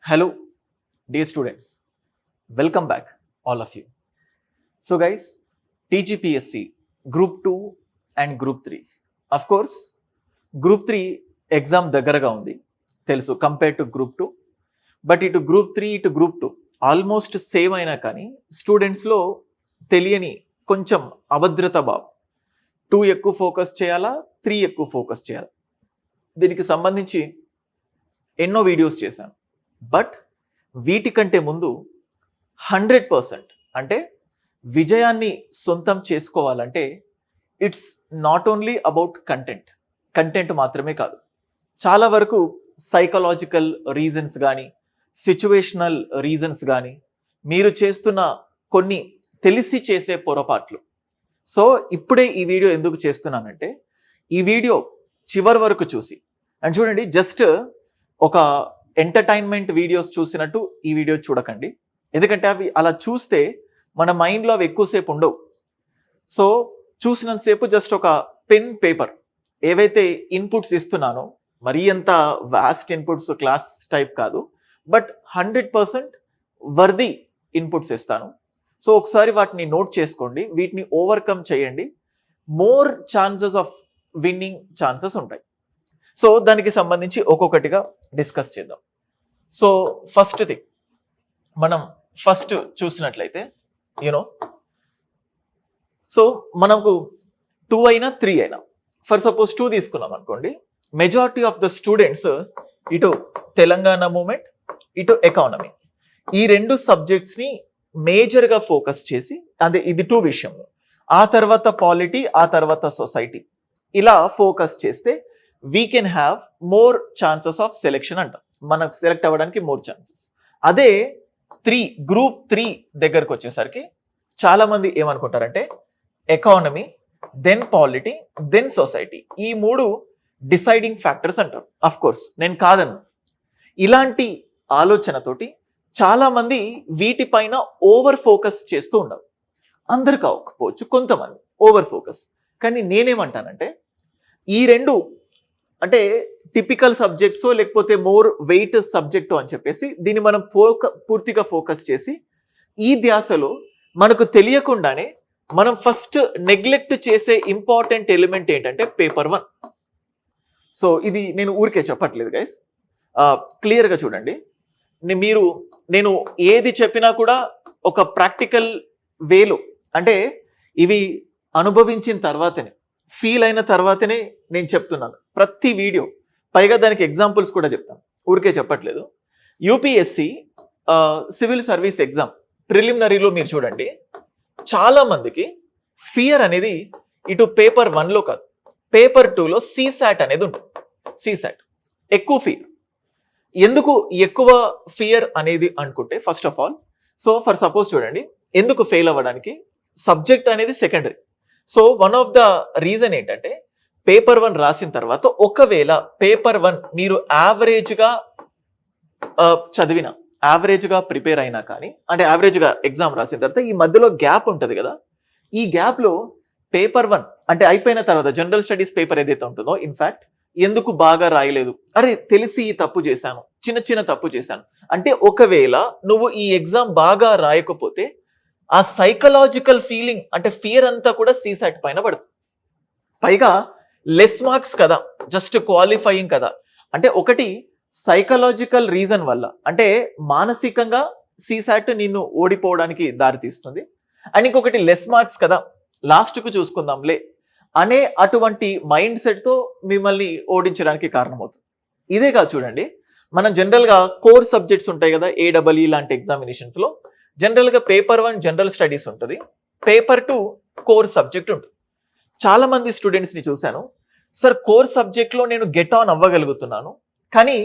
Hello, dear students. Welcome back, all of you. So, guys, TGPSC Group 2 and Group 3. Of course, Group 3 exam దగ్గరగా ఉంది తెలుసు compare to group 2. But ఇటు group 3 ఇటు group 2 almost same అయినా కానీ స్టూడెంట్స్లో తెలియని కొంచెం అభద్రత భావం. 2 ఎక్కువ ఫోకస్ చేయాలా, 3 ఎక్కువ ఫోకస్ చేయాలా, దీనికి సంబంధించి ఎన్నో వీడియోస్ చేశాను. బట్ వీటికంటే ముందు 100% అంటే విజయాన్ని సొంతం చేసుకోవాలంటే it's not only about content మాత్రమే కాదు. చాలా వరకు సైకలాజికల్ రీజన్స్ కానీ సిచ్యువేషనల్ రీజన్స్ కానీ మీరు చేస్తున్న కొన్ని తెలిసి చేసే పొరపాట్లు. సో ఇప్పుడే ఈ వీడియో ఎందుకు చేస్తున్నానంటే ఈ వీడియో చివరి వరకు చూసి అండ్ చూడండి, జస్ట్ ఒక ఎంటర్టైన్మెంట్ వీడియోస్ చూసినట్టు ఈ వీడియో చూడకండి. ఎందుకంటే అవి అలా చూస్తే మన మైండ్లో అవి ఎక్కువసేపు ఉండవు. సో చూసినంతసేపు జస్ట్ ఒక పెన్ పేపర్ ఏవైతే ఇన్పుట్స్ ఇస్తున్నానో మరీ అంత వాస్ట్ ఇన్పుట్స్ క్లాస్ టైప్ కాదు, బట్ 100% వర్ది ఇన్పుట్స్ ఇస్తాను. సో ఒకసారి వాటిని నోట్ చేసుకోండి, వీటిని ఓవర్కమ్ చేయండి, more chances of winning chances ఉంటాయి. సో దానికి సంబంధించి ఒక్కొక్కటిగా డిస్కస్ చేద్దాం. సో ఫస్ట్ థింగ్ మనం ఫస్ట్ చూసినట్లయితే సో మనకు 2 అయినా 3 అయినా, ఫర్ సపోజ్ 2 తీసుకున్నాం అనుకోండి, మెజారిటీ ఆఫ్ ద స్టూడెంట్స్ ఇటు తెలంగాణ మూమెంట్ ఇటు ఎకానమీ ఈ 2 సబ్జెక్ట్స్ని మేజర్గా ఫోకస్ చేసి, అదే ఇది 2 విషయంలో, ఆ తర్వాత పాలిటీ, ఆ తర్వాత సొసైటీ, ఇలా ఫోకస్ చేస్తే we can have more chances of selection అంటాం. మనకు సెలెక్ట్ అవ్వడానికి మోర్ ఛాన్సెస్. అదే గ్రూప్ 3 దగ్గరకు వచ్చేసరికి చాలా మంది ఏమనుకుంటారంటే economy, then polity, then society, ఈ 3 డిసైడింగ్ ఫ్యాక్టర్స్ అంటారు. అఫ్ కోర్స్ నేను కాదను. ఇలాంటి ఆలోచనతోటి చాలా మంది వీటిపైన ఓవర్ ఫోకస్ చేస్తూ ఉండరు. అందరు కాకపోవచ్చు, కొంతమంది ఓవర్ ఫోకస్. కానీ నేనేమంటానంటే ఈ 2 అంటే టిపికల్ సబ్జెక్ట్సో లేకపోతే మోర్ వెయిట్ సబ్జెక్టు అని చెప్పేసి దీన్ని మనం పూర్తిగా ఫోకస్ చేసి ఈ ధ్యాసలో మనకు తెలియకుండానే మనం ఫస్ట్ నెగ్లెక్ట్ చేసే ఇంపార్టెంట్ ఎలిమెంట్ ఏంటంటే పేపర్ 1. సో ఇది నేను ఊరికే చెప్పట్లేదు గైస్, క్లియర్గా చూడండి. నేను ఏది చెప్పినా కూడా ఒక ప్రాక్టికల్ వేలో, అంటే ఇవి అనుభవించిన తర్వాతనే, ఫీల్ అయిన తర్వాతనే నేను చెప్తున్నాను ప్రతి వీడియో. పైగా దానికి ఎగ్జాంపుల్స్ కూడా చెప్తాను, ఊరికే చెప్పట్లేదు. యూపీఎస్సి సివిల్ సర్వీస్ ఎగ్జామ్ ప్రిలిమినరీలో మీరు చూడండి, చాలా మందికి ఫియర్ అనేది ఇటు పేపర్ 1లో కాదు, పేపర్ 2లో సీసాట్ అనేది ఉంటుంది. సీసాట్ ఎక్కువ ఫియర్. ఎందుకు ఎక్కువ ఫియర్ అనేది అనుకుంటే, first of all, so for suppose చూడండి, ఎందుకు ఫెయిల్ అవ్వడానికి సబ్జెక్ట్ అనేది secondary. So one of the reason ఏంటంటే పేపర్ 1 రాసిన తర్వాత ఒకవేళ పేపర్ 1 మీరు యావరేజ్గా చదివిన, యావరేజ్గా ప్రిపేర్ అయినా కానీ, అంటే యావరేజ్గా ఎగ్జామ్ రాసిన తర్వాత ఈ మధ్యలో గ్యాప్ ఉంటుంది కదా, ఈ గ్యాప్లో పేపర్ 1 అంటే అయిపోయిన తర్వాత జనరల్ స్టడీస్ పేపర్ ఏదైతే ఉంటుందో, ఇన్ఫ్యాక్ట్ ఎందుకు బాగా రాయలేదు, అరే తెలిసి ఈ తప్పు చేశాను, చిన్న తప్పు చేశాను అంటే, ఒకవేళ నువ్వు ఈ ఎగ్జామ్ బాగా రాయకపోతే ఆ సైకలాజికల్ ఫీలింగ్ అంటే ఫియర్ అంతా కూడా సీసాట్ పైన పడుతుంది. పైగా లెస్ మార్క్స్ కదా, జస్ట్ క్వాలిఫైయింగ్ కదా, అంటే ఒకటి సైకలాజికల్ రీజన్ వల్ల, అంటే మానసికంగా సీసాట్ నిన్ను ఓడిపోవడానికి దారితీస్తుంది. అండ్ ఇంకొకటి లెస్ మార్క్స్ కదా, లాస్ట్కు చూసుకుందాంలే అనే అటువంటి మైండ్ సెట్తో మిమ్మల్ని ఓడించడానికి కారణమవుతుంది. ఇదే కాదు చూడండి, మనం జనరల్గా కోర్ సబ్జెక్ట్స్ ఉంటాయి కదా, ఏడబ్ల్ఈ లాంటి ఎగ్జామినేషన్స్లో జనరల్గా పేపర్ 1 జనరల్ స్టడీస్ ఉంటుంది, పేపర్ 2 కోర్ సబ్జెక్ట్ ఉంటుంది. చాలా మంది స్టూడెంట్స్ని చూశాను, సార్ కోర్ సబ్జెక్ట్లో నేను గెట్ ఆన్ అవ్వగలుగుతున్నాను, కానీ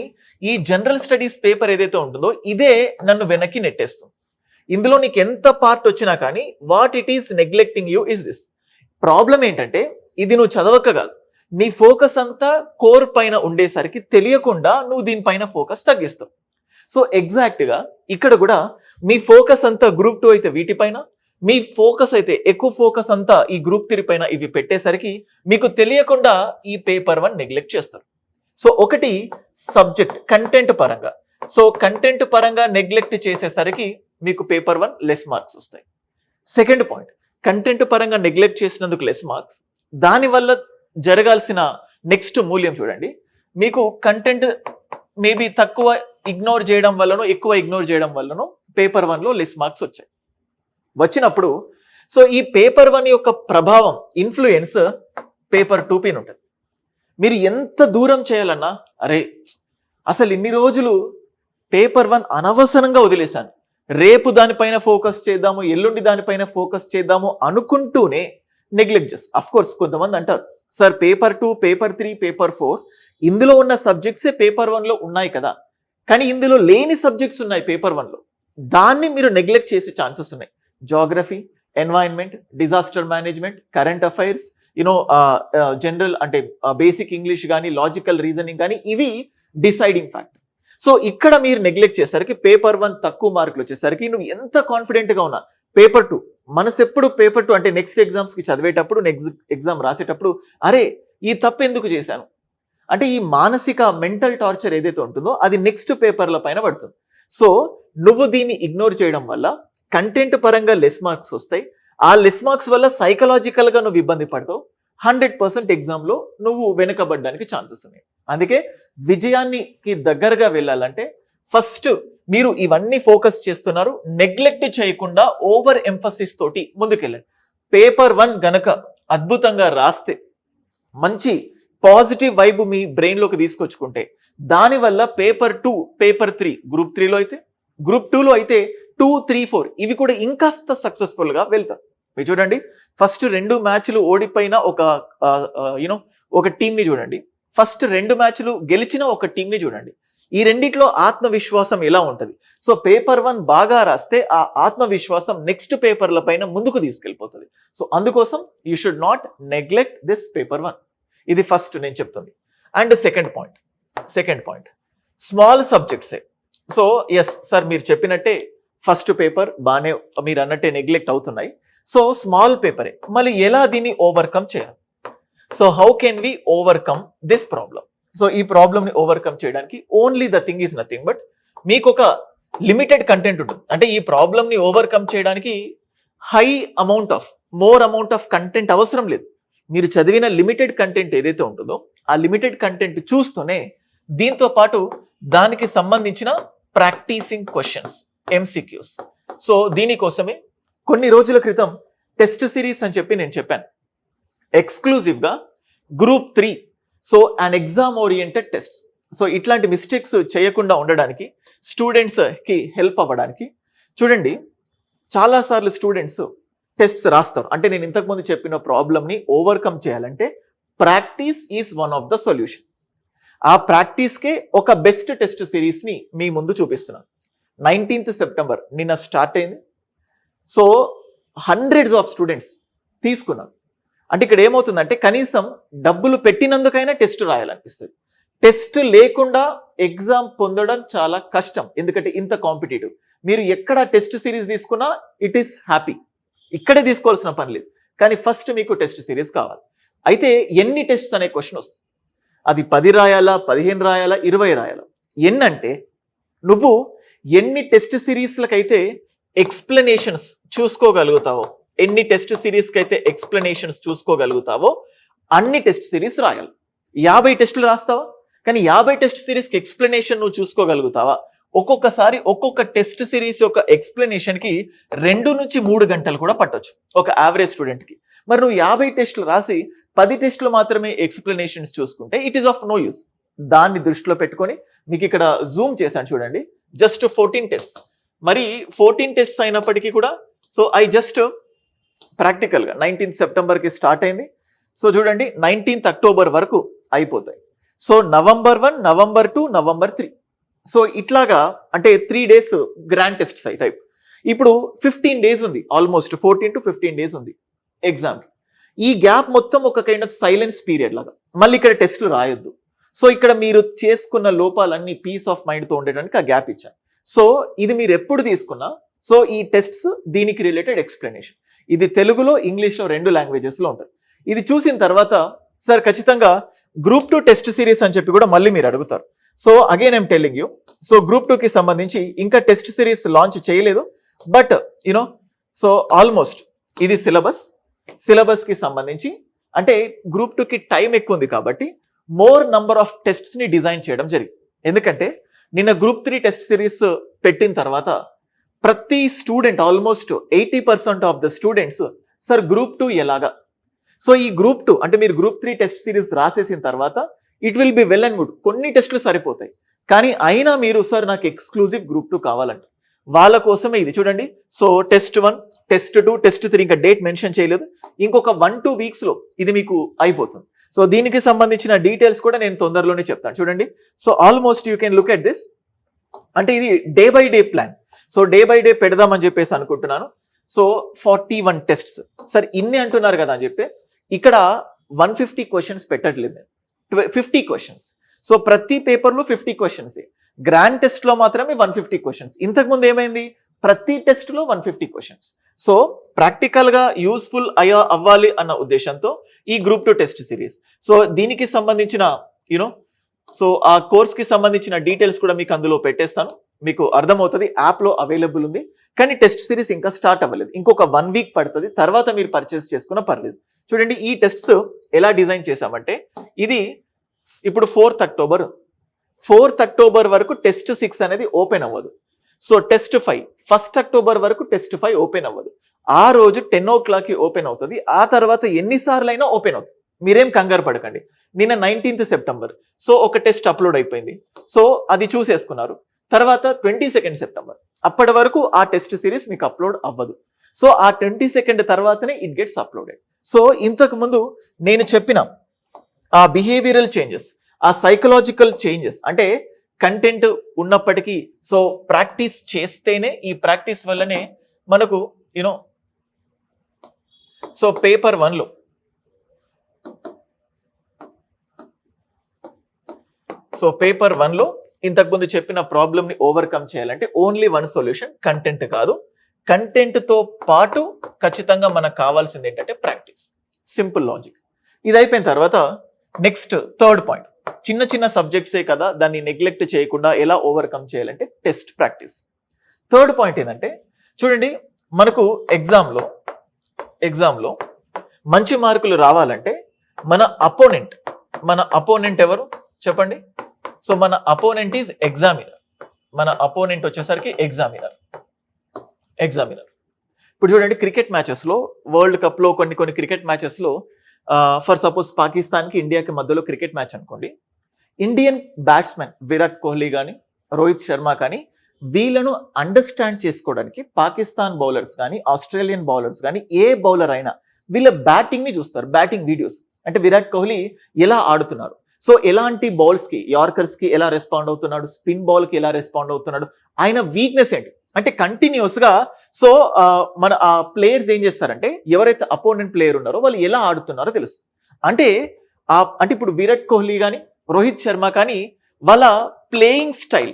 ఈ జనరల్ స్టడీస్ పేపర్ ఏదైతే ఉంటుందో ఇదే నన్ను వెనక్కి నెట్టేస్తుంది. ఇందులో నీకు ఎంత పార్ట్ వచ్చినా కానీ what it is neglecting you is this. Problem ఏంటంటే ఇది నువ్వు చదవక కాదు, నీ ఫోకస్ అంతా కోర్ పైన ఉండేసరికి తెలియకుండా నువ్వు దీనిపైన ఫోకస్ తగ్గిస్తావు. సో ఎగ్జాక్ట్గా ఇక్కడ కూడా మీ ఫోకస్ అంతా గ్రూప్ 2 అయితే వీటిపైన, మీ ఫోకస్ అయితే ఎక్కువ ఫోకస్ అంతా ఈ గ్రూప్ 3 పైన ఇవి పెట్టేసరికి మీకు తెలియకుండా ఈ పేపర్ 1 నెగ్లెక్ట్ చేస్తారు. సో ఒకటి సబ్జెక్ట్ కంటెంట్ పరంగా, సో కంటెంట్ పరంగా నెగ్లెక్ట్ చేసేసరికి మీకు పేపర్ 1 లెస్ మార్క్స్ వస్తాయి. సెకండ్ పాయింట్, కంటెంట్ పరంగా నెగ్లెక్ట్ చేసినందుకు లెస్ మార్క్స్, దానివల్ల జరగాల్సిన నెక్స్ట్ మూల్యం చూడండి. మీకు కంటెంట్ మేబీ తక్కువ ఇగ్నోర్ చేయడం వల్లనో ఎక్కువ ఇగ్నోర్ చేయడం వల్లనో పేపర్ 1లో లెస్ మార్క్స్ వచ్చాయి. వచ్చినప్పుడు సో ఈ పేపర్ 1 యొక్క ప్రభావం, ఇన్ఫ్లుయెన్స్ పేపర్ 2 పైన ఉంటుంది. మీరు ఎంత దూరం చేయాలన్నా, అరే అసలు ఇన్ని రోజులు పేపర్ 1 అనవసరంగా వదిలేశాను, రేపు దానిపైన ఫోకస్ చేద్దాము, ఎల్లుండి దానిపైన ఫోకస్ చేద్దాము అనుకుంటూనే నెగ్లెక్ట్ చేస్తారు. అఫ్ కోర్స్ కొంతమంది అంటారు, సార్ పేపర్ 2, పేపర్ 3, పేపర్ 4 ఇందులో ఉన్న సబ్జెక్ట్సే పేపర్ 1లో ఉన్నాయి కదా, కానీ ఇందులో లేని సబ్జెక్ట్స్ ఉన్నాయి పేపర్ 1లో, దాన్ని మీరు నెగ్లెక్ట్ చేసే ఛాన్సెస్ ఉన్నాయి. Geography, environment, disaster management, current affairs, general అంటే బేసిక్ ఇంగ్లీష్ కానీ, లాజికల్ రీజనింగ్ కానీ, ఇవి డిసైడింగ్ ఫ్యాక్టర్. సో ఇక్కడ మీరు నెగ్లెక్ట్ చేసరికి పేపర్ 1 తక్కువ మార్కులు వచ్చేసరికి నువ్వు ఎంత కాన్ఫిడెంట్గా ఉన్నా పేపర్ 2 మనసు ఎప్పుడు పేపర్ 2 అంటే నెక్స్ట్ ఎగ్జామ్స్కి చదివేటప్పుడు, నెక్స్ట్ ఎగ్జామ్ రాసేటప్పుడు అరే ఈ తప్పు ఎందుకు చేశాను అంటే ఈ మానసిక మెంటల్ టార్చర్ ఏదైతే ఉంటుందో అది నెక్స్ట్ పేపర్ల పైన పడుతుంది. సో నువ్వు దీన్ని ఇగ్నోర్ చేయడం వల్ల కంటెంట్ పరంగా లెస్ మార్క్స్ వస్తాయి. ఆ లెస్ మార్క్స్ వల్ల సైకలాజికల్గా నువ్వు ఇబ్బంది పడతావు. 100% ఎగ్జామ్లో నువ్వు వెనుకబడడానికి ఛాన్సెస్ ఉన్నాయి. అందుకే విజయానికి దగ్గరగా వెళ్ళాలంటే ఫస్ట్ మీరు ఇవన్నీ ఫోకస్ చేస్తున్నారు, నెగ్లెక్ట్ చేయకుండా ఓవర్ ఎంఫసిస్ తోటి ముందుకెళ్ళండి. పేపర్ 1 గనక అద్భుతంగా రాస్తే, మంచి పాజిటివ్ వైబ్ మీ బ్రెయిన్లోకి తీసుకొచ్చుకుంటే, దానివల్ల పేపర్ 2, పేపర్ 3, గ్రూప్ 3లో అయితే, గ్రూప్ 2లో అయితే 2, 3, 4 ఇవి కూడా ఇంకాస్త సక్సెస్ఫుల్గా వెళ్తారు. మీరు చూడండి, ఫస్ట్ 2 మ్యాచ్లు ఓడిపోయిన ఒక టీంని చూడండి, ఫస్ట్ 2 మ్యాచ్లు గెలిచిన ఒక టీంని చూడండి. ఈ రెండిట్లో ఆత్మవిశ్వాసం ఎలా ఉంటుంది? సో పేపర్ 1 బాగా రాస్తే ఆ ఆత్మవిశ్వాసం నెక్స్ట్ పేపర్ల పైన ముందుకు తీసుకెళ్ళిపోతుంది. సో అందుకోసం you should not neglect this paper 1. ఇది ఫస్ట్ నేను చెప్తుంది. అండ్ సెకండ్ పాయింట్ స్మాల్ సబ్జెక్ట్సే. సో ఎస్ సార్ మీరు చెప్పినట్టే ఫస్ట్ పేపర్ బాగానే మీరు అన్నట్టే నెగ్లెక్ట్ అవుతున్నాయి. సో స్మాల్ పేపరే, మళ్ళీ ఎలా దీన్ని ఓవర్కమ్ చేయాలి? So how can we overcome this problem? So ఈ ప్రాబ్లమ్ని ఓవర్కమ్ చేయడానికి only the thing is nothing but మీకు ఒక లిమిటెడ్ కంటెంట్ ఉంటుంది. అంటే ఈ ప్రాబ్లమ్ని ఓవర్కమ్ చేయడానికి మోర్ అమౌంట్ ఆఫ్ కంటెంట్ అవసరం లేదు. మీరు చదివిన లిమిటెడ్ కంటెంట్ ఏదైతే ఉంటుందో ఆ లిమిటెడ్ కంటెంట్ చూస్తూనే దీంతో పాటు దానికి సంబంధించిన ప్రాక్టీసింగ్ క్వశ్చన్స్, MCQs. సో దీనికోసమే కొన్ని రోజుల క్రితం టెస్ట్ సిరీస్ అని చెప్పి నేను చెప్పాను, ఎక్స్క్లూజివ్గా group 3. So an exam oriented test. So ఇట్లాంటి మిస్టేక్స్ చేయకుండా ఉండడానికి, స్టూడెంట్స్కి హెల్ప్ అవ్వడానికి చూడండి, చాలాసార్లు స్టూడెంట్స్ టెస్ట్స్ రాస్తారు. అంటే నేను ఇంతకుముందు చెప్పిన ప్రాబ్లమ్ని ఓవర్కమ్ చేయాలంటే practice is one of the solution. ఆ ప్రాక్టీస్కే ఒక బెస్ట్ టెస్ట్ సిరీస్ని మీ ముందు చూపిస్తున్నాను. 19th సెప్టెంబర్ నిన్న స్టార్ట్ అయింది. సో హండ్రెడ్స్ ఆఫ్ స్టూడెంట్స్ తీసుకున్నారు. అంటే ఇక్కడ ఏమవుతుందంటే కనీసం డబ్బులు పెట్టినందుకైనా టెస్ట్ రాయాలనిపిస్తుంది. టెస్ట్ లేకుండా ఎగ్జామ్ పొందడం చాలా కష్టం, ఎందుకంటే ఇంత కాంపిటేటివ్. మీరు ఎక్కడ టెస్ట్ సిరీస్ తీసుకున్నా ఇట్ ఈస్ హ్యాపీ, ఇక్కడే తీసుకోవాల్సిన పని లేదు. కానీ ఫస్ట్ మీకు టెస్ట్ సిరీస్ కావాలి. అయితే ఎన్ని టెస్ట్స్ అనే క్వశ్చన్ వస్తుంది. అది 10 రాయాలా, 15 రాయాలా, 20 రాయాలా? ఎన్నంటే నువ్వు ఎన్ని టెస్ట్ సిరీస్లకైతే ఎక్స్ప్లెనేషన్స్ చూసుకోగలుగుతావో, ఎన్ని టెస్ట్ సిరీస్కి అయితే ఎక్స్ప్లెనేషన్స్ చూసుకోగలుగుతావో అన్ని టెస్ట్ సిరీస్ రాయాలి. 50 టెస్టులు రాస్తావా? కానీ 50 టెస్ట్ సిరీస్కి ఎక్స్ప్లెనేషన్ నువ్వు చూసుకోగలుగుతావా? ఒక్కొక్కసారి ఒక్కొక్క టెస్ట్ సిరీస్ యొక్క ఎక్స్ప్లెనేషన్కి 2 నుంచి 3 గంటలు కూడా పట్టొచ్చు ఒక యావరేజ్ స్టూడెంట్కి. మరి నువ్వు 50 టెస్టులు రాసి 10 టెస్టులు మాత్రమే ఎక్స్ప్లెనేషన్స్ చూసుకుంటే it is of no use. దాన్ని దృష్టిలో పెట్టుకొని మీకు ఇక్కడ జూమ్ చేశాను చూడండి, జస్ట్ 14 టెస్ట్స్. మరి 14 టెస్ట్స్ అయినప్పటికీ కూడా సో ఐ జస్ట్ ప్రాక్టికల్గా 19th సెప్టెంబర్కి స్టార్ట్ అయింది. సో చూడండి 19th అక్టోబర్ వరకు అయిపోతాయి. So November 1, November 2, November 3. So ఇట్లాగా అంటే 3 days గ్రాండ్ టెస్ట్స్ టైప్. ఇప్పుడు 15 days ఉంది, ఆల్మోస్ట్ 14 to 15 days ఉంది ఎగ్జామ్కి. ఈ గ్యాప్ మొత్తం ఒక కైండ్ ఆఫ్ సైలెన్స్ పీరియడ్ లాగా. మళ్ళీ ఇక్కడ టెస్టులు రాయొద్దు. సో ఇక్కడ మీరు చేసుకున్న లోపాలన్నీ పీస్ ఆఫ్ మైండ్తో ఉండడానికి ఆ గ్యాప్ ఇచ్చాను. సో ఇది మీరు ఎప్పుడు తీసుకున్నా సో ఈ టెస్ట్స్ దీనికి రిలేటెడ్ ఎక్స్ప్లెనేషన్, ఇది తెలుగులో ఇంగ్లీష్లో 2 లాంగ్వేజెస్లో ఉంటుంది. ఇది చూసిన తర్వాత సార్ ఖచ్చితంగా గ్రూప్ 2 టెస్ట్ సిరీస్ అని చెప్పి కూడా మళ్ళీ మీరు అడుగుతారు. So again I'm telling you, so group 2కి సంబంధించి ఇంకా టెస్ట్ సిరీస్ లాంచ్ చేయలేదు, బట్ యునో సో ఆల్మోస్ట్ ఇది సిలబస్కి సంబంధించి అంటే గ్రూప్ 2కి టైం ఎక్కువ ఉంది కాబట్టి మోర్ నంబర్ ఆఫ్ టెస్ట్స్ని డిజైన్ చేయడం జరిగింది. ఎందుకంటే నిన్న గ్రూప్ 3 టెస్ట్ సిరీస్ పెట్టిన తర్వాత ప్రతి student almost 80% of the students sir group 2 ఎలాగా, సో ఈ గ్రూప్ 2 అంటే మీరు గ్రూప్ 3 టెస్ట్ సిరీస్ రాసేసిన తర్వాత it will be well and good, కొన్ని టెస్టులు సరిపోతాయి, కానీ అయినా మీరు సార్ నాకు ఎక్స్క్లూజివ్ గ్రూప్ 2 కావాలంట, వాళ్ళ కోసమే ఇది చూడండి. సో టెస్ట్ 1, టెస్ట్ 2, టెస్ట్ 3 ఇంకా డేట్ మెన్షన్ చేయలేదు, ఇంకొక 1-2 వీక్స్లో ఇది మీకు అయిపోతుంది. సో దీనికి సంబంధించిన డీటెయిల్స్ కూడా నేను తొందరలోనే చెప్తాను చూడండి. So almost you can look at this, అంటే ఇది day by day plan. So day by day పెడదామని చెప్పేసి అనుకుంటున్నాను. సో 41 టెస్ట్స్ సార్ ఇన్ని అంటున్నారు కదా అని చెప్పి ఇక్కడ 150 క్వశ్చన్స్ పెట్టట్లేదు, 50 క్వశ్చన్స్. సో ప్రతి పేపర్లో 50 క్వశ్చన్స్, గ్రాండ్ టెస్ట్లో మాత్రమే 150 క్వశ్చన్స్. ఇంతకుముందు ఏమైంది, ప్రతి టెస్ట్లో 150 క్వశ్చన్స్. సో ప్రాక్టికల్గా యూస్ఫుల్ అవ్వాలి అన్న ఉద్దేశంతో ఈ గ్రూప్ 2 టెస్ట్ సిరీస్. సో దీనికి సంబంధించిన యూనో సో ఆ కోర్స్కి సంబంధించిన డీటెయిల్స్ కూడా మీకు అందులో పెట్టేస్తాను, మీకు అర్థమవుతుంది, యాప్లో అవైలబుల్ ఉంది. కానీ టెస్ట్ సిరీస్ ఇంకా స్టార్ట్ అవ్వలేదు, ఇంకొక 1 వీక్ పడుతుంది, తర్వాత మీరు పర్చేస్ చేసుకున్నా పర్లేదు. చూడండి ఈ టెస్ట్స్ ఎలా డిజైన్ చేశామంటే ఇది ఇప్పుడు 4th అక్టోబర్ వరకు టెస్ట్ 6 అనేది ఓపెన్ అవ్వదు. సో టెస్ట్ 5 1st అక్టోబర్ వరకు టెస్ట్ 5 ఓపెన్ అవ్వదు. ఆ రోజు 10 o'clock ఓపెన్ అవుతుంది, ఆ తర్వాత ఎన్నిసార్లు అయినా ఓపెన్ అవుతుంది, మీరేం కంగారు పడకండి. నిన్న 19th సెప్టెంబర్ సో ఒక టెస్ట్ అప్లోడ్ అయిపోయింది, సో అది చూసేసుకున్నారు. తర్వాత 22nd సెప్టెంబర్ అప్పటి వరకు ఆ టెస్ట్ సిరీస్ మీకు అప్లోడ్ అవ్వదు. సో ఆ 22nd తర్వాతనే ఇట్ గెట్స్ అప్లోడెడ్. సో ఇంతకు ముందు నేను చెప్పిన ఆ బిహేవియరల్ చేంజెస్, ఆ సైకలాజికల్ చేంజెస్, అంటే కంటెంట్ ఉన్నప్పటికీ సో ప్రాక్టీస్ చేస్తేనే, ఈ ప్రాక్టీస్ వల్లనే మనకు యూనో సో పేపర్ 1లో ఇంతకుముందు చెప్పిన ప్రాబ్లమ్ని ఓవర్కమ్ చేయాలంటే ఓన్లీ 1 సొల్యూషన్, కంటెంట్ కాదు. కంటెంట్తో పాటు ఖచ్చితంగా మనకు కావాల్సింది ఏంటంటే ప్రాక్టీస్, సింపుల్ లాజిక్. ఇది అయిపోయిన తర్వాత నెక్స్ట్ 3rd పాయింట్, చిన్న చిన్న సబ్జెక్ట్సే కదా, దాన్ని నెగ్లెక్ట్ చేయకుండా ఎలా ఓవర్కమ్ చేయాలంటే టెస్ట్ ప్రాక్టీస్. 3rd పాయింట్ ఏంటంటే చూడండి, మనకు ఎగ్జామ్లో మంచి మార్కులు రావాలంటే మన అపోనెంట్ ఎవరు చెప్పండి. సో మన అపోనెంట్ ఈజ్ ఎగ్జామినర్. మన అపోనెంట్ వచ్చేసరికి ఎగ్జామినర్. ఇప్పుడు చూడండి క్రికెట్ మ్యాచెస్లో, వరల్డ్ కప్లో కొన్ని క్రికెట్ మ్యాచెస్లో ఫర్ సపోజ్ పాకిస్తాన్కి ఇండియాకి మధ్యలో క్రికెట్ మ్యాచ్ అనుకోండి, ఇండియన్ బ్యాట్స్మెన్ విరాట్ కోహ్లీ కానీ రోహిత్ శర్మ కానీ వీళ్ళను అండర్స్టాండ్ చేసుకోవడానికి పాకిస్తాన్ బౌలర్స్ కానీ ఆస్ట్రేలియన్ బౌలర్స్ కానీ ఏ బౌలర్ అయినా వీళ్ళ బ్యాటింగ్ని చూస్తారు, బ్యాటింగ్ వీడియోస్. అంటే విరాట్ కోహ్లీ ఎలా ఆడుతున్నారు, సో ఎలాంటి బాల్స్కి, యార్కర్స్కి ఎలా రెస్పాండ్ అవుతున్నాడు, స్పిన్ బాల్కి ఎలా రెస్పాండ్ అవుతున్నాడు, ఆయన వీక్నెస్ ఏంటి, అంటే కంటిన్యూస్గా. సో మన ఆ ప్లేయర్స్ ఏం చేస్తారంటే ఎవరైతే అపోనెంట్ ప్లేయర్ ఉన్నారో వాళ్ళు ఎలా ఆడుతున్నారో తెలుసు. అంటే ఇప్పుడు విరాట్ కోహ్లీ కానీ రోహిత్ శర్మ కానీ వాళ్ళ ప్లేయింగ్ స్టైల్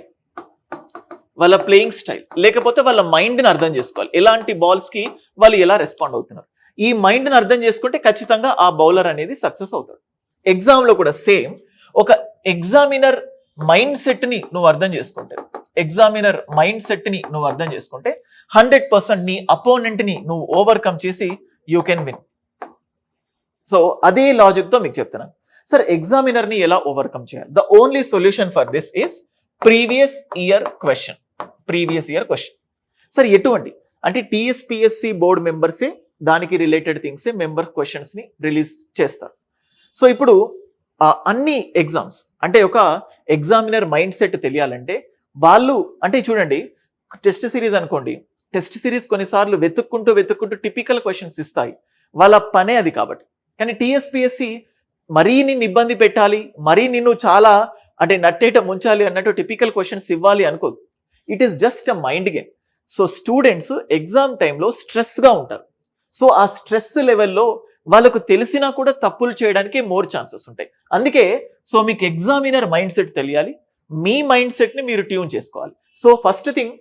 లేకపోతే వాళ్ళ మైండ్ని అర్థం చేసుకోవాలి, ఎలాంటి బాల్స్కి వాళ్ళు ఎలా రెస్పాండ్ అవుతున్నారు. ఈ మైండ్ని అర్థం చేసుకుంటే ఖచ్చితంగా ఆ బౌలర్ అనేది సక్సెస్ అవుతాడు. ఎగ్జామ్లో కూడా సేమ్, ఒక ఎగ్జామినర్ మైండ్ సెట్ని నువ్వు అర్థం చేసుకుంటే 100% నీ అపోనెంట్ని నువ్వు ఓవర్కమ్ చేసి యూ కెన్ విన్. సో అదే లాజిక్తో మీకు చెప్తున్నాను. సార్ ఎగ్జామినర్ని ఎలా ఓవర్కమ్ చేయాలి? The only solution for this is previous year question. Sir ఎటువంటి అంటే టీఎస్పీఎస్సీ బోర్డు మెంబర్సే దానికి రిలేటెడ్ థింగ్సే క్వశ్చన్స్ని రిలీజ్ చేస్తారు. సో ఇప్పుడు అన్ని ఎగ్జామ్స్ అంటే ఒక ఎగ్జామినర్ మైండ్ సెట్ తెలియాలంటే వాళ్ళు అంటే చూడండి టెస్ట్ సిరీస్ అనుకోండి, టెస్ట్ సిరీస్ కొన్నిసార్లు వెతుక్కుంటూ టిపికల్ క్వశ్చన్స్ ఇస్తాయి, వాళ్ళ పనే అది కాబట్టి. కానీ టీఎస్పీఎస్సీ మరీ నిన్ను ఇబ్బంది పెట్టాలి, మరీ నిన్ను చాలా అంటే నట్టేట ముంచాలి అన్నట్టు టిపికల్ క్వశ్చన్స్ ఇవ్వాలి అనుకోదు. It is just a mind game. So students exam టైంలో స్ట్రెస్గా ఉంటారు. సో ఆ స్ట్రెస్ లెవెల్లో వాళ్ళకు తెలిసినా కూడా తప్పులు చేయడానికి మోర్ ఛాన్సెస్ ఉంటాయి. అందుకే సో మీకు ఎగ్జామినర్ మైండ్ సెట్ తెలియాలి, మీ మైండ్ సెట్ని మీరు ట్యూన్ చేసుకోవాలి. So first thing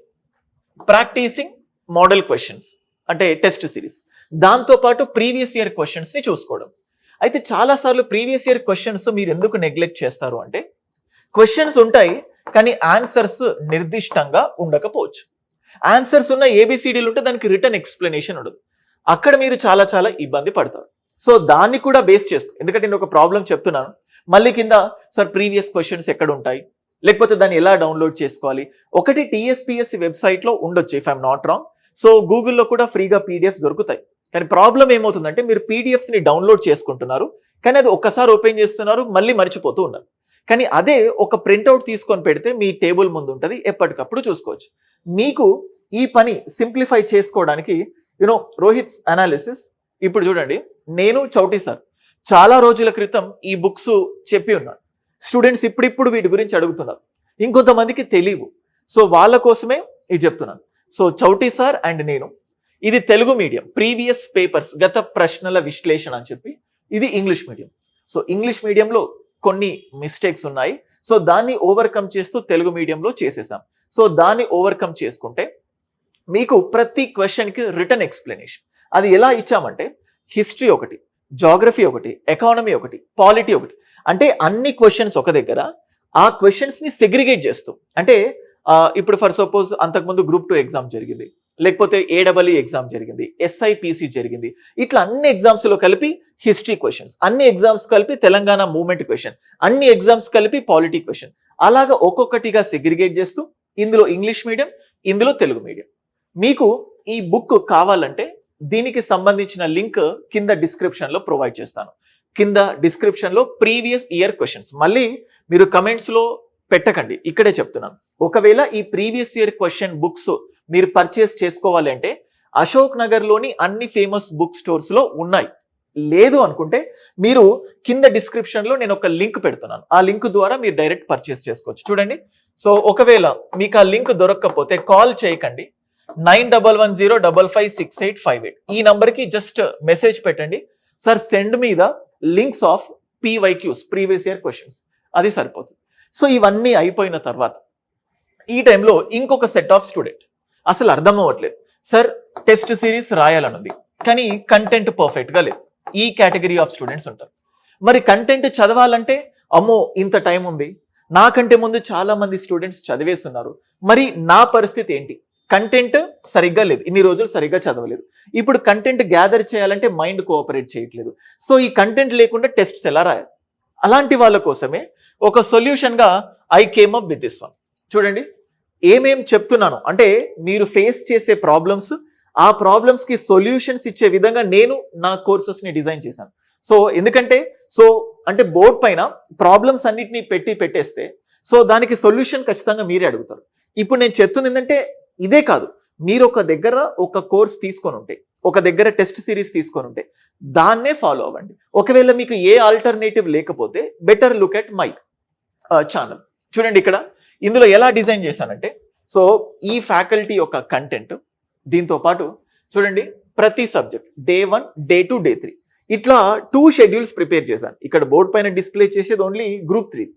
practising model questions అంటే టెస్ట్ సిరీస్, దాంతోపాటు ప్రీవియస్ ఇయర్ క్వశ్చన్స్ని చూసుకోవడం. అయితే చాలాసార్లు ప్రీవియస్ ఇయర్ క్వశ్చన్స్ మీరు ఎందుకు నెగ్లెక్ట్ చేస్తారు అంటే క్వశ్చన్స్ ఉంటాయి కానీ ఆన్సర్స్ నిర్దిష్టంగా ఉండకపోవచ్చు. ఆన్సర్స్ ఉన్న ఏబిసిడీలు ఉంటే దానికి రిటర్న్ ఎక్స్ప్లెనేషన్ ఉండదు. అక్కడ మీరు చాలా చాలా ఇబ్బంది పడతారు. సో దాన్ని కూడా బేస్ చేసుకో, ఎందుకంటే నేను ఒక ప్రాబ్లం చెప్తున్నాను, మళ్ళీ కింద సార్ ప్రీవియస్ క్వశ్చన్స్ ఎక్కడ ఉంటాయి, లేకపోతే దాన్ని ఎలా డౌన్లోడ్ చేసుకోవాలి. ఒకటి టీఎస్పీఎస్సీ వెబ్సైట్లో ఉండొచ్చు if I'm not wrong. So గూగుల్లో కూడా ఫ్రీగా పీడిఎఫ్స్ దొరుకుతాయి. కానీ ప్రాబ్లం ఏమవుతుందంటే మీరు పీడిఎఫ్స్ని డౌన్లోడ్ చేసుకుంటున్నారు, కానీ అది ఒక్కసారి ఓపెన్ చేస్తున్నారు, మళ్ళీ మర్చిపోతూ ఉన్నారు. కానీ అదే ఒక ప్రింట్అవుట్ తీసుకొని పెడితే మీ టేబుల్ ముందు ఉంటుంది, ఎప్పటికప్పుడు చూసుకోవచ్చు. మీకు ఈ పని సింప్లిఫై చేసుకోవడానికి రోహిత్స్ అనాలిసిస్. ఇప్పుడు చూడండి, నేను చౌటి సార్ చాలా రోజుల క్రితం ఈ బుక్స్ చెప్పి ఉన్నాను. స్టూడెంట్స్ ఇప్పుడిప్పుడు వీటి గురించి అడుగుతున్నారు, ఇంకొంతమందికి తెలియవు. సో వాళ్ళ కోసమే ఇది చెప్తున్నాను. సో చౌటి సార్ అండ్ నేను, ఇది తెలుగు మీడియం ప్రీవియస్ పేపర్స్ గత ప్రశ్నల విశ్లేషణ అని చెప్పి, ఇది ఇంగ్లీష్ మీడియం. సో ఇంగ్లీష్ మీడియంలో కొన్ని మిస్టేక్స్ ఉన్నాయి. సో దాన్ని ఓవర్కమ్ చేస్తూ తెలుగు మీడియంలో చేసేసాం. సో దాన్ని ఓవర్కమ్ చేసుకుంటే మీకు ప్రతి క్వశ్చన్కి రిటర్న్ ఎక్స్ప్లెనేషన్. అది ఎలా ఇచ్చామంటే హిస్టరీ ఒకటి, జాగ్రఫీ ఒకటి, ఎకానమీ ఒకటి, పాలిటీ ఒకటి, అంటే అన్ని క్వశ్చన్స్ ఒక దగ్గర, ఆ క్వశ్చన్స్ని సెగ్రిగేట్ చేస్తూ. అంటే ఇప్పుడు ఫర్ సపోజ్ అంతకుముందు గ్రూప్ 2 ఎగ్జామ్ జరిగింది, లేకపోతే ఏడబ్ల్యూ ఎగ్జామ్ జరిగింది, ఎస్ఐపిసి జరిగింది, ఇట్లా అన్ని ఎగ్జామ్స్లో కలిపి హిస్టరీ క్వశ్చన్స్, అన్ని ఎగ్జామ్స్ కలిపి తెలంగాణ మూవ్మెంట్ క్వశ్చన్, అన్ని ఎగ్జామ్స్ కలిపి పాలిటీ క్వశ్చన్, అలాగా ఒక్కొక్కటిగా సెగ్రిగేట్ చేస్తూ ఇందులో ఇంగ్లీష్ మీడియం, ఇందులో తెలుగు మీడియం. మీకు ఈ బుక్ కావాలంటే దీనికి సంబంధించిన లింక్ కింద డిస్క్రిప్షన్లో ప్రొవైడ్ చేస్తాను. కింద డిస్క్రిప్షన్లో ప్రీవియస్ ఇయర్ క్వశ్చన్స్, మళ్ళీ మీరు కమెంట్స్లో పెట్టకండి, ఇక్కడే చెప్తున్నాను. ఒకవేళ ఈ ప్రీవియస్ ఇయర్ క్వశ్చన్ బుక్స్ మీరు పర్చేస్ చేసుకోవాలి అంటే అశోక్ నగర్లోని అన్ని ఫేమస్ బుక్ స్టోర్స్లో ఉన్నాయి. లేదు అనుకుంటే మీరు కింద డిస్క్రిప్షన్లో నేను ఒక లింక్ పెడుతున్నాను, ఆ లింక్ ద్వారా మీరు డైరెక్ట్ పర్చేస్ చేసుకోవచ్చు. చూడండి, సో ఒకవేళ మీకు ఆ లింక్ దొరకకపోతే కాల్ చేయకండి, 9110556858 ఈ నంబర్కి జస్ట్ మెసేజ్ పెట్టండి, సార్ సెండ్ మీద links of PYQs previous year questions, అది సరిపోతుంది. సో ఇవన్నీ అయిపోయిన తర్వాత ఈ టైంలో ఇంకొక సెట్ ఆఫ్ స్టూడెంట్ అసలు అర్థం అవ్వట్లేదు, సార్ టెస్ట్ సిరీస్ రాయాలనుంది కానీ కంటెంట్ పర్ఫెక్ట్గా లేదు. ఈ కేటగిరీ ఆఫ్ స్టూడెంట్స్ ఉంటారు. మరి కంటెంట్ చదవాలంటే అమ్మో ఇంత టైం ఉంది, నాకంటే ముందు చాలా మంది స్టూడెంట్స్ చదివేస్తున్నారు, మరి నా పరిస్థితి ఏంటి? కంటెంట్ సరిగ్గా లేదు, ఇన్ని రోజులు సరిగ్గా చదవలేదు, ఇప్పుడు కంటెంట్ గ్యాదర్ చేయాలంటే మైండ్ కోఆపరేట్ చేయట్లేదు. సో ఈ కంటెంట్ లేకుండా టెస్ట్స్ ఎలా రాయాలి? అలాంటి వాళ్ళ కోసమే ఒక సొల్యూషన్గా I came up with this one. చూడండి, ఏమేం చెప్తున్నాను అంటే మీరు ఫేస్ చేసే ప్రాబ్లమ్స్, ఆ ప్రాబ్లమ్స్కి సొల్యూషన్స్ ఇచ్చే విధంగా నేను నా కోర్సెస్ని డిజైన్ చేశాను. సో ఎందుకంటే అంటే బోర్డ్ పైన ప్రాబ్లమ్స్ అన్నిటినీ పెట్టేస్తే సో దానికి సొల్యూషన్ ఖచ్చితంగా మీరే అడుగుతారు. ఇప్పుడు నేను చెప్తుంది ఏంటంటే ఇదే కాదు, మీరు ఒక దగ్గర ఒక కోర్స్ తీసుకొని ఉంటే, ఒక దగ్గర టెస్ట్ సిరీస్ తీసుకొని ఉంటే దాన్నే ఫాలో అవ్వండి. ఒకవేళ మీకు ఏ ఆల్టర్నేటివ్ లేకపోతే better look at my channel. చూడండి, ఇక్కడ ఇందులో ఎలా డిజైన్ చేశానంటే, సో ఈ ఫ్యాకల్టీ యొక్క కంటెంట్, దీంతో పాటు చూడండి ప్రతి సబ్జెక్ట్ డే 1, డే 2, డే 3 ఇట్లా 2 షెడ్యూల్స్ ప్రిపేర్ చేశాను. ఇక్కడ బోర్డ్ పైన డిస్ప్లే చేసేది ఓన్లీ గ్రూప్ 3,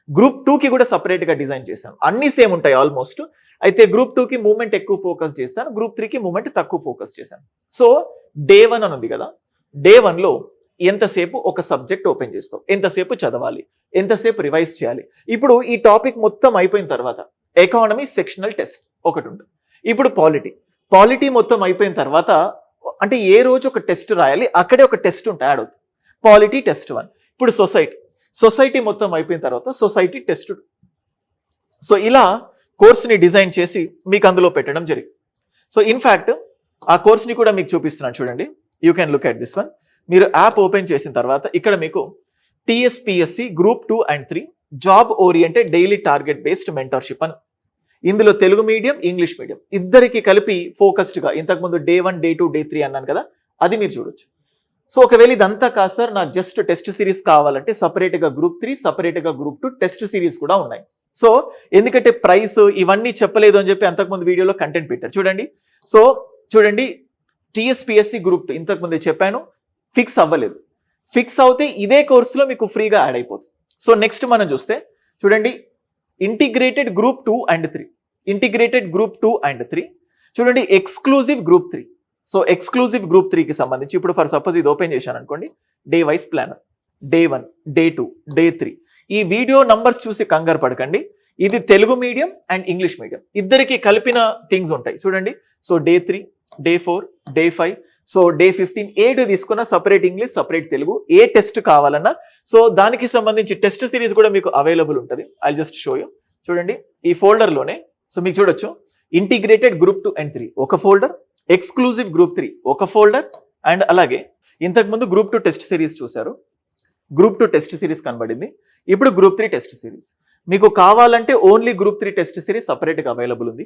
గ్రూప్ 2కి కూడా సపరేట్గా డిజైన్ చేశాను. అన్ని సేమ్ ఉంటాయి ఆల్మోస్ట్, అయితే గ్రూప్ 2కి మూవ్మెంట్ ఎక్కువ ఫోకస్ చేశాను, గ్రూప్ 3కి మూవ్మెంట్ తక్కువ ఫోకస్ చేశాను. సో డే 1 అని ఉంది కదా, డే 1లో ఎంతసేపు ఒక సబ్జెక్ట్ ఓపెన్ చేస్తావు, ఎంతసేపు చదవాలి, ఎంతసేపు రివైజ్ చేయాలి. ఇప్పుడు ఈ టాపిక్ మొత్తం అయిపోయిన తర్వాత ఎకానమీ సెక్షనల్ టెస్ట్ ఒకటి ఉంటుంది. ఇప్పుడు పాలిటీ మొత్తం అయిపోయిన తర్వాత అంటే ఏ రోజు ఒక టెస్ట్ రాయాలి, అక్కడే ఒక టెస్ట్ ఉంటే యాడ్ అవుతుంది, పాలిటీ టెస్ట్ 1. ఇప్పుడు సొసైటీ మొత్తం అయిపోయిన తర్వాత సొసైటీ టెస్ట్ 2. సో ఇలా కోర్స్ని డిజైన్ చేసి మీకు అందులో పెట్టడం జరిగింది. సో ఇన్ఫ్యాక్ట్ ఆ కోర్స్ని కూడా మీకు చూపిస్తున్నాను, చూడండి, you can look at this one. మీరు యాప్ ఓపెన్ చేసిన తర్వాత ఇక్కడ మీకు TSPSC group 2 and 3 job oriented daily target based mentorship అని, ఇందులో తెలుగు మీడియం, ఇంగ్లీష్ మీడియం ఇద్దరికి కలిపి ఫోకస్డ్గా, ఇంతకుముందు డే 1, డే 2, డే 3 అన్నాను కదా, అది మీరు చూడొచ్చు. సో ఒకవేళ ఇదంతా కాదు సార్, నాకు జస్ట్ టెస్ట్ సిరీస్ కావాలంటే సపరేట్గా గ్రూప్ 3, సపరేట్గా గ్రూప్ 2 టెస్ట్ సిరీస్ కూడా ఉన్నాయి. సో ఎందుకంటే ప్రైస్ ఇవన్నీ చెప్పలేదు అని చెప్పి అంతకుముందు వీడియోలో కంటెంట్ పెట్టారు. చూడండి, సో చూడండి టీఎస్పీఎస్సీ గ్రూప్ 2 ఇంతకుముందే చెప్పాను, ఫిక్స్ అవ్వలేదు. ఫిక్స్ అవుతే ఇదే కోర్సులో మీకు ఫ్రీగా యాడ్ అయిపోతుంది. సో నెక్స్ట్ మనం చూస్తే చూడండి, integrated group 2 and 3, integrated group 2 and 3 చూడండి, exclusive group 3. So exclusive group 3కి సంబంధించి ఇప్పుడు ఫర్ సపోజ్ ఇది ఓపెన్ చేశాను అనుకోండి, day wise planner, day 1, day 2, day 3 ఈ వీడియో నంబర్స్ చూసి కంగారు పడకండి. ఇది Telugu medium and English medium ఇద్దరికి కలిపిన థింగ్స్ ఉంటాయి చూడండి. So day 3, day 4, day 5, so day 15 ఏ తీసుకున్న సపరేట్ ఇంగ్లీష్, సపరేట్ తెలుగు, ఏ టెస్ట్ కావాలన్నా సో దానికి సంబంధించి టెస్ట్ సిరీస్ కూడా మీకు అవైలబుల్ ఉంటుంది. I just show you. చూడండి ఈ ఫోల్డర్లోనే సో మీకు చూడొచ్చు ఇంటిగ్రేటెడ్ గ్రూప్ 2 అండ్ 3 ఒక ఫోల్డర్, ఎక్స్క్లూజివ్ గ్రూప్ 3 ఒక ఫోల్డర్, అండ్ అలాగే ఇంతకుముందు గ్రూప్ 2 టెస్ట్ సిరీస్ చూశారు, గ్రూప్ 2 టెస్ట్ సిరీస్ కనబడింది. ఇప్పుడు గ్రూప్ 3 టెస్ట్ సిరీస్ మీకు కావాలంటే ఓన్లీ గ్రూప్ 3 టెస్ట్ సిరీస్ సపరేట్గా అవైలబుల్ ఉంది.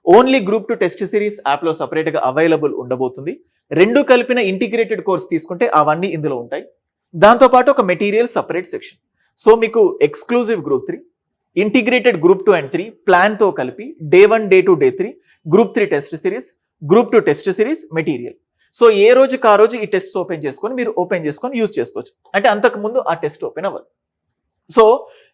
ఓన్లీ గ్రూప్ 2 టెస్ట్ సిరీస్ యాప్లో సపరేట్గా అవైలబుల్ ఉండబోతుంది. రెండు కలిపిన ఇంటిగ్రేటెడ్ కోర్స్ తీసుకుంటే అవన్నీ ఇందులో ఉంటాయి. దాంతోపాటు ఒక మెటీరియల్ సపరేట్ సెక్షన్. సో మీకు exclusive group 3, integrated group 2 and 3 ప్లాన్తో కలిపి day 1, day 2, day 3 group 3 test series, group 2 test series, material. So ఏ రోజుకి ఆ రోజు ఈ టెస్ట్ ఓపెన్ చేసుకొని మీరు ఓపెన్ చేసుకొని యూజ్ చేసుకోవచ్చు. అంటే అంతకుముందు ఆ టెస్ట్ ఓపెన్ అవ్వదు. సో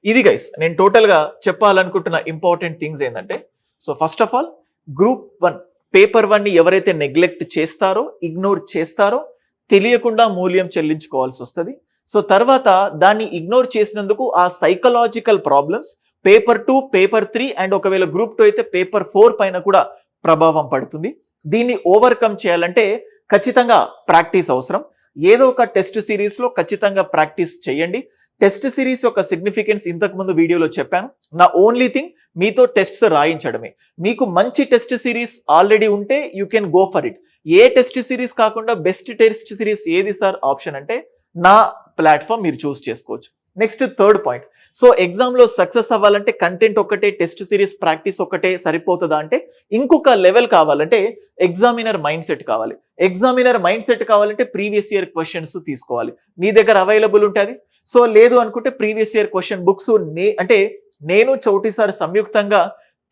ఇది గైస్ నేను టోటల్గా చెప్పాలనుకుంటున్న ఇంపార్టెంట్ థింగ్స్ ఏంటంటే so first of all group 1 paper 1ని ఎవరైతే నెగ్లెక్ట్ చేస్తారో, ఇగ్నోర్ చేస్తారో తెలియకుండా మూల్యం చెల్లించుకోవాల్సి వస్తుంది. సో తర్వాత దాన్ని ఇగ్నోర్ చేసినందుకు ఆ psychological problems paper 2, paper 3 and ఒకవేళ గ్రూప్ 2 అయితే పేపర్ 4 పైన కూడా ప్రభావం పడుతుంది. దీన్ని ఓవర్కమ్ చేయాలంటే ఖచ్చితంగా ప్రాక్టీస్ అవసరం. ఏదో ఒక టెస్ట్ సిరీస్లో ఖచ్చితంగా ప్రాక్టీస్ చేయండి. టెస్ట్ సిరీస్ యొక్క సిగ్నిఫికెన్స్ ఇంతకుముందు వీడియోలో చెప్పాను. నా ఓన్లీ థింగ్ మీతో టెస్ట్స్ రాయించడమే. మీకు మంచి టెస్ట్ సిరీస్ ఆల్రెడీ ఉంటే you can go for it. A test series కాకుండా బెస్ట్ టెస్ట్ సిరీస్ ఏది సార్ ఆప్షన్ అంటే నా ప్లాట్ఫామ్ మీరు చూస్ చేసుకోవచ్చు. నెక్స్ట్ థర్డ్ పాయింట్, సో ఎగ్జామ్లో సక్సెస్ అవ్వాలంటే కంటెంట్ ఒకటే, టెస్ట్ సిరీస్ ప్రాక్టీస్ ఒకటే సరిపోతుందా అంటే ఇంకొక లెవెల్ కావాలంటే ఎగ్జామినర్ మైండ్ సెట్ కావాలి. ఎగ్జామినర్ మైండ్ సెట్ కావాలంటే ప్రీవియస్ ఇయర్ క్వశ్చన్స్ తీసుకోవాలి. మీ దగ్గర అవైలబుల్ ఉంటుంది. సో లేదు అనుకుంటే ప్రీవియస్ ఇయర్ క్వశ్చన్ బుక్స్ అంటే నేను చౌటి సార్ సంయుక్తంగా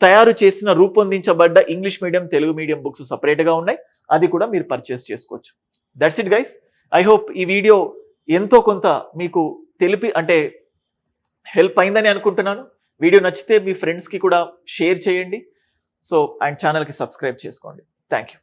తయారు చేసిన రూపొందించబడ్డ English medium, Telugu medium books సపరేట్గా ఉన్నాయి. అది కూడా మీరు పర్చేస్ చేసుకోవచ్చు. That's it guys. I hope ఈ వీడియో ఎంతో కొంత మీకు తెలిపి అంటే హెల్ప్ అయిందని అనుకుంటున్నాను. వీడియో నచ్చితే మీ ఫ్రెండ్స్కి కూడా షేర్ చేయండి. సో అండ్ ఛానల్కి సబ్స్క్రైబ్ చేసుకోండి. Thank you.